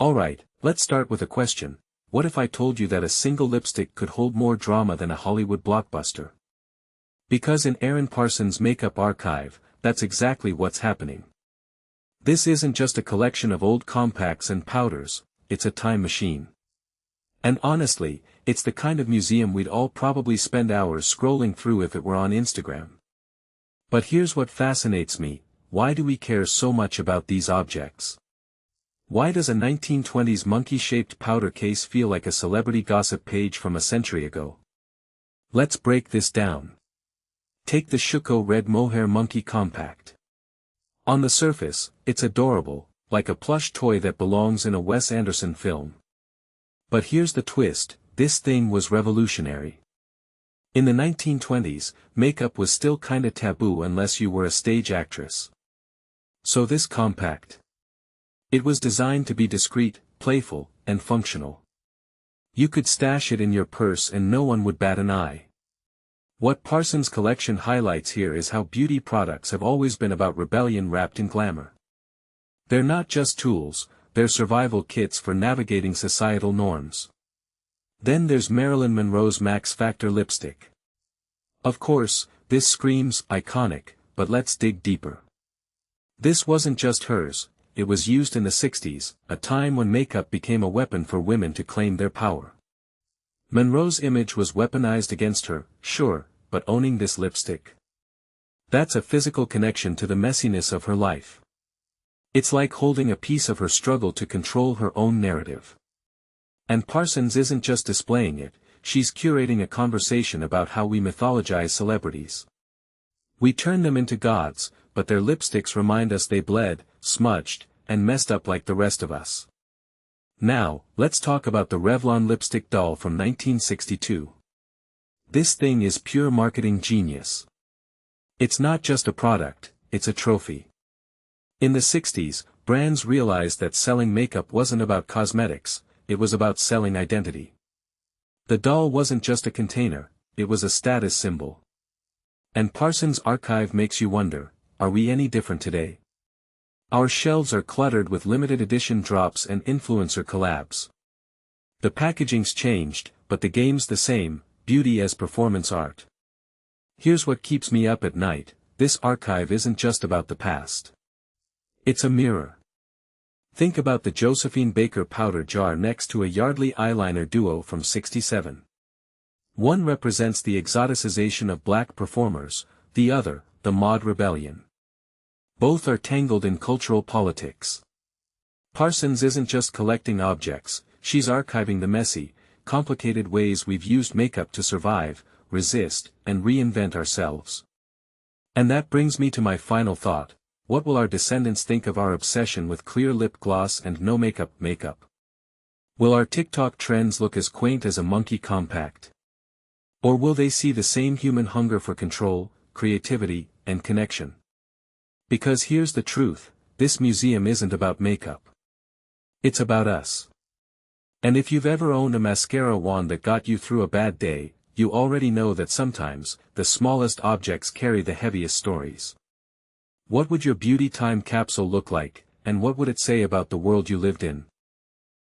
Alright, let's start with a question. What if I told you that a single lipstick could hold more drama than a Hollywood blockbuster? Because in Erin Parsons' makeup archive, that's exactly what's happening. This isn't just a collection of old compacts and powders, it's a time machine. And honestly, it's the kind of museum we'd all probably spend hours scrolling through if it were on Instagram. But here's what fascinates me: why do we care so much about these objects? Why does a 1920s monkey-shaped powder case feel like a celebrity gossip page from a century ago? Let's break this down. Take the Schuco Red Mohair Monkey Compact. On the surface, it's adorable, like a plush toy that belongs in a Wes Anderson film. But here's the twist: this thing was revolutionary. In the 1920s, makeup was still kinda taboo unless you were a stage actress. So this compact. It was designed to be discreet, playful, and functional. You could stash it in your purse and no one would bat an eye. What Parsons' collection highlights here is how beauty products have always been about rebellion wrapped in glamour. They're not just tools, they're survival kits for navigating societal norms. Then there's Marilyn Monroe's Max Factor lipstick. Of course, this screams iconic, but let's dig deeper. This wasn't just hers. It was used in the 60s, a time when makeup became a weapon for women to claim their power. Monroe's image was weaponized against her, sure, but owning this lipstick? That's a physical connection to the messiness of her life. It's like holding a piece of her struggle to control her own narrative. And Parsons isn't just displaying it, she's curating a conversation about how we mythologize celebrities. We turn them into gods, but their lipsticks remind us they bled, smudged, and messed up like the rest of us. Now, let's talk about the Revlon lipstick doll from 1962. This thing is pure marketing genius. It's not just a product, it's a trophy. In the 60s, brands realized that selling makeup wasn't about cosmetics, it was about selling identity. The doll wasn't just a container, it was a status symbol. And Parsons' archive makes you wonder, are we any different today? Our shelves are cluttered with limited edition drops and influencer collabs. The packaging's changed, but the game's the same: beauty as performance art. Here's what keeps me up at night: this archive isn't just about the past. It's a mirror. Think about the Josephine Baker powder jar next to a Yardley eyeliner duo from '67. One represents the exoticization of black performers, the other, the mod rebellion. Both are tangled in cultural politics. Parsons isn't just collecting objects, she's archiving the messy, complicated ways we've used makeup to survive, resist, and reinvent ourselves. And that brings me to my final thought: what will our descendants think of our obsession with clear lip gloss and no makeup? Will our TikTok trends look as quaint as a monkey compact? Or will they see the same human hunger for control, creativity, and connection? Because here's the truth: this museum isn't about makeup. It's about us. And if you've ever owned a mascara wand that got you through a bad day, you already know that sometimes, the smallest objects carry the heaviest stories. What would your beauty time capsule look like, and what would it say about the world you lived in?